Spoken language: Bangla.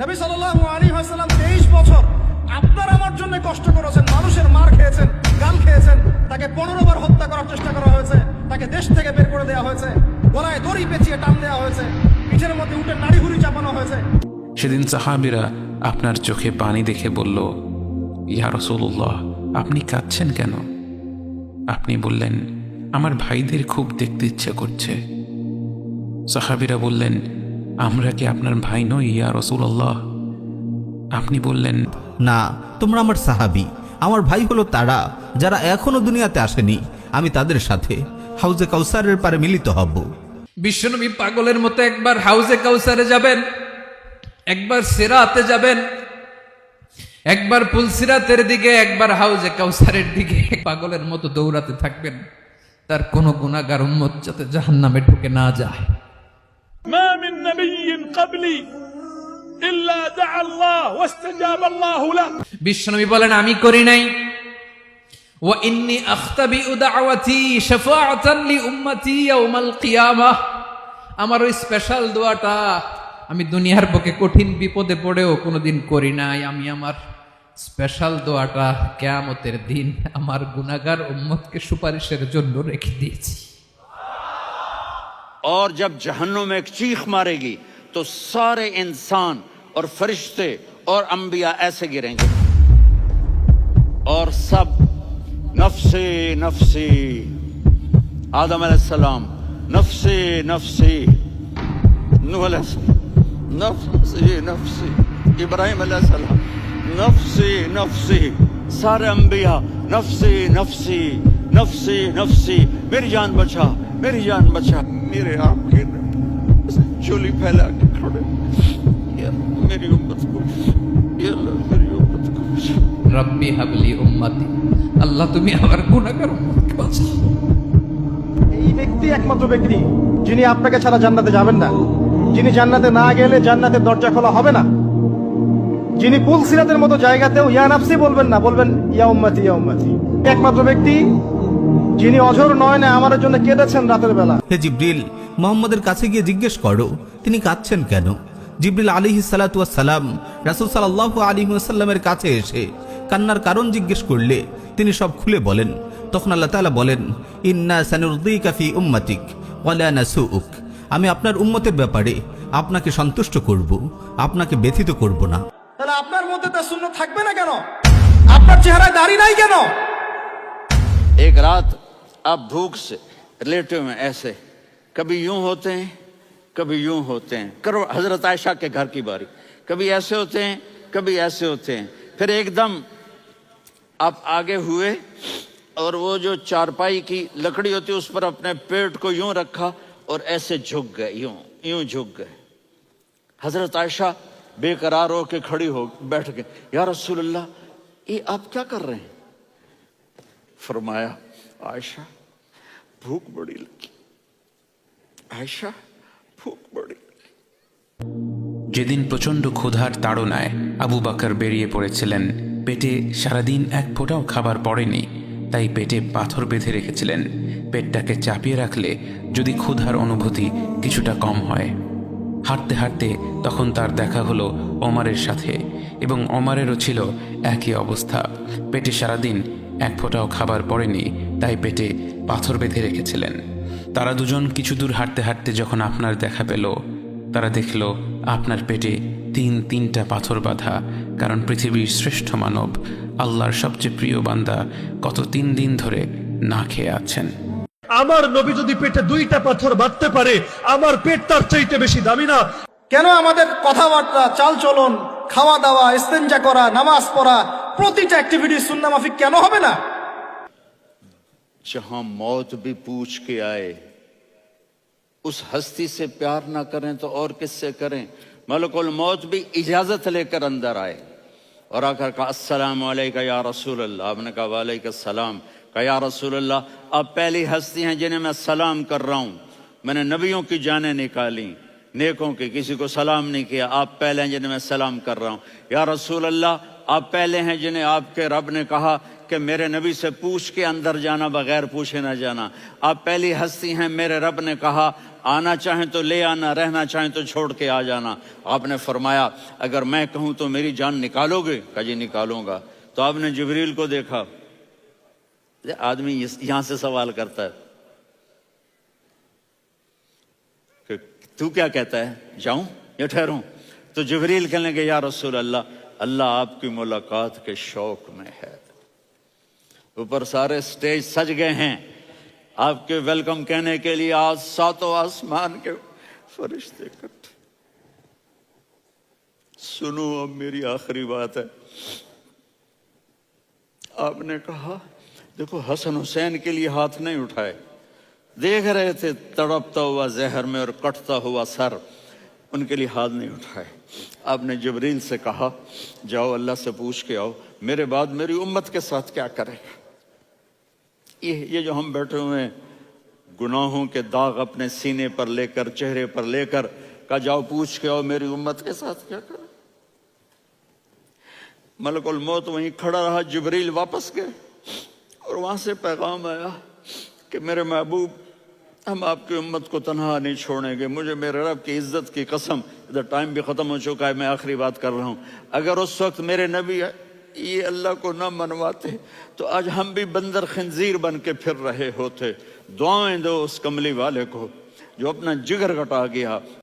নবী সাল্লাল্লাহু আলাইহি ওয়াসাল্লাম 23 বছর আপনার আমার জন্য কষ্ট করেছেন, মানুষের মার খেয়েছেন, গাল খেয়েছেন, তাকে 15 বার হত্যা করার চেষ্টা করা হয়েছে, তাকে দেশ থেকে বের করে দেওয়া হয়েছে, গলায় দড়ি পেঁচিয়ে টান দেওয়া হয়েছে, পিঠের মধ্যে উটের নাড়ি ভুঁড়ি চাপানো হয়েছে। সেদিন সাহাবীরা আপনার চোখে পানি দেখে বলল, ইয়া রাসূলুল্লাহ, আপনি কাঁদছেন কেন? আপনি বললেন, আমার ভাইদের খুব দেখতে ইচ্ছে করছে। সাহাবীরা বললেন, আমরা কি আপনার ভাই নই ইয়া রাসূলুল্লাহ? আপনি বললেন, না, তোমরা আমার সাহাবী। আমার ভাই হলো তারা যারা এখনো দুনিয়াতে আসেনি। আমি তাদের সাথে হাউজে কাউসারের পারে মিলিত হব। বিশ্বনবী পাগলের মতো একবার হাউজে কাউসারে যাবেন, একবার সিরাতে যাবেন, একবার পুলসিরাতের দিকে, একবার হাউজে কাউসারের দিকে পাগলের মতো দৌড়াতে থাকবেন। তার কোন গুনাহগার উম্মত যাতে জাহান্নামে ঢুকে না যায়। ما من نبي قبلي إلا دعا الله واستجاب الله له। বিশ্বনবী বলেন, আমি করি নাই। ওয়া ইন্নী আখতাবিউ দাওয়াতি শাফাআতান লি উম্মতি ইয়াউমাল কিয়ামাহ। আমার ওই স্পেশাল দোয়াটা আমি দুনিয়ার বুকে কঠিন বিপদে পড়েও কোনোদিন করি নাই। আমি আমার স্পেশাল দোয়াটা কিয়ামতের দিন আমার গুনাহগার উম্মতকে সুপারিশের জন্য রেখে দিয়েছি। और जब जहन्नुम में एक चीख मारेगी तो सारे इंसान और फरिश्ते और अंबिया ऐसे गिरेंगे और सब नफ्सी नफ्सी, आदम अलैहिस्सलाम नफ्सी नफ्सी, नूह अलैहिस्सलाम नफ्सी नफ्सी, इब्राहिम अलैहिस्सलाम नफ्सी नफ्सी, सारे अंबिया नफ्सी नफ्सी नफ्सी नफ्सी, मेरी जान बचा, मेरी जान बचा। मेरे आपके चोली फैला के खड़े, या मेरी उम्मत को, या अल्लाह मेरी उम्मत को बचा। রব্বি হাবলি উম্মতি, আল্লাহ তুমি আমার গুনাহগার উম্মতকে বাঁচাও। এই ব্যক্তি একমাত্র ব্যক্তি যিনি আপনাকে ছাড়া জান্নাতে যাবেন না, যিনি জান্নাতে না গেলে জান্নাতের দরজা খোলা হবে না, যিনি পুলসিরাতের মতো জায়গাতেও ইয়া নাফসি বলবেন না, বলবেন ইয়া উম্মতি ইয়া উম্মতি। একমাত্র ব্যক্তি যিনি অঝোর নয়নে আমার জন্য কেঁদেছেন রাতের বেলা। হে জিবরিল, মুহাম্মদের কাছে গিয়ে জিজ্ঞেস করো তিনি কাঁদছেন কেন। জিবরিল আলাইহিস সালাতু ওয়াস সালাম রাসূল সাল্লাল্লাহু আলাইহি ওয়াসাল্লামের কাছে এসে কান্নার কারণ জিজ্ঞেস করলে তিনি সব খুলে বলেন। তখন আল্লাহ তাআলা বলেন, ইন্না সানুরদিকা ফি উম্মাতিক ওয়া লা নাসুউক। আমি আপনার উম্মতের ব্যাপারে আপনাকে সন্তুষ্ট করব, আপনাকে ব্যথিত করব না। তাহলে আপনার মধ্যে তা সুন্নাত থাকবে না কেন? আপনার চেহারায় দাড়ি নাই কেন? एक रात आप भूख से लेटे में ऐसे कभी यूं होते हैं, कभी यूं होते हैं। करो हजरत आयशा के घर की बारी, कभी ऐसे होते हैं, कभी ऐसे होते हैं। फिर एकदम आप आगे हुए और वो जो चारपाई की लकड़ी होती है उस पर अपने पेट को यूं रखा और ऐसे झुक गए, यूं यूं झुक गए। हजरत आयशा बेकरार होकर खड़ी हो बैठ गए, या रसूल अल्लाह, ये आप क्या कर रहे हैं? फरमाया, आयशा भूख बड़ी लगी, आयशा भूख बड़ी लगी। যেদিন প্রচণ্ড ক্ষুধার তাড়নায় আবু বকর বেরিয়ে পড়েছিলেন, পেটে সারাদিন এক ফোঁটাও খাবার পড়েনি, তাই পেটে পাথর বেঁধে রেখেছিলেন। পেটটাকে চাপিয়ে রাখলে যদি ক্ষুধার অনুভূতি কিছুটা কম হয়। হাঁটতে হাঁটতে তখন তার দেখা হলো ওমরের সাথে, এবং ওমরেরও ছিল একই অবস্থা। পেটে সারাদিন এক ফোঁটাও খাবার পড়েনি, তাই পেটে পাথর বেঁধে রেখেছিলেন। তারা দুজন কিছু দূর হাঁটতে হাঁটতে যখন আপনার দেখা পেল, তারা দেখল আপনার পেটে তিনটা পাথর বাঁধা। কারণ পৃথিবীর শ্রেষ্ঠ মানব, আল্লাহর সবচেয়ে প্রিয় বান্দা, গত 3 দিন ধরে না খেয়ে আছেন। আমার নবী যদি পেটে 2টা পাথর বাঁধতে পারে, আমার পেট তার চাইতে বেশি দামি না? কেন আমাদের কথাবার্তা, চালচলন, খাওয়া দাওয়া, ইস্তেঞ্জা করা, নামাজ পড়া, প্রতিটা অ্যাক্টিভিটি সুন্নাহ মাফিক কেন হবে না? जहां मौत भी पूछ के आए, उस हस्ती से प्यार ना करें तो और किससे करें? मलकुल मौत भी इजाजत लेकर अंदर आए और आकर कहा, अस्सलामु अलैका या रसूल अल्लाह। आपने कहा वालेकुम सलाम। कहा, या रसूल अल्लाह, आप पहली हस्ती हैं जिन्हें मैं सलाम कर रहा हूं। मैंने नबियों की जानें निकाली, नेकों की, किसी को सलाम नहीं किया। आप पहले हैं जिन्हें मैं सलाम कर रहा हूं। या रसूल अल्लाह, आप पहले हैं जिन्हें आपके रब ने कहा कि मेरे नबी से पूछ के अंदर जाना, बगैर पूछे ना जाना। आप पहली हस्ती हैं, मेरे रब ने कहा आना चाहें तो ले आना, रहना चाहें तो छोड़ के आ जाना। आपने फरमाया अगर मैं कहूं तो मेरी जान निकालोगे? कहा जी निकालूंगा। तो आपने जिब्रील को देखा। आदमी यहां से सवाल करता है कि तू क्या कहता है, जाऊं या ठहरूं? तो जिब्रील कहने लगे या रसूल अल्लाह, अल्लाह आपकी मुलाकात के शौक में है। ऊपर सारे स्टेज सज गए हैं आपके वेलकम कहने के लिए। आज सातों आसमान के फरिश्ते इकट्ठे। सुनो अब मेरी आखिरी बात है। आपने कहा देखो हसन हुसैन के लिए हाथ नहीं उठाए, देख रहे थे तड़पता हुआ जहर में और कटता हुआ सर, उनके लिए हाथ नहीं उठाए। आपने जिब्रील से कहा जाओ अल्लाह से पूछ के आओ मेरे बाद मेरी उम्मत के साथ क्या करेगा। ये जो हम बैठे हुए हैं गुनाहों के दाग अपने सीने पर लेकर, चेहरे पर लेकर, का जाओ पूछ के आओ मेरी उम्मत के साथ क्या करे। मलकुल मौत वहीं खड़ा रहा, जिब्रील वापस गए और वहां से पैगाम आया कि मेरे महबूब हम आपकी उम्मत को तन्हा नहीं छोड़ेंगे। मुझे मेरे रब की इज्जत की कसम, इधर टाइम भी खत्म हो चुका है, मैं आखिरी बात कर रहा हूं, अगर उस वक्त मेरे नबी ये अल्लाह को न मनवाते तो आज हम भी बंदर खंजीर बन के फिर रहे होते। दुआएं दो उस कमली वाले को जो अपना जिगर कटा गया।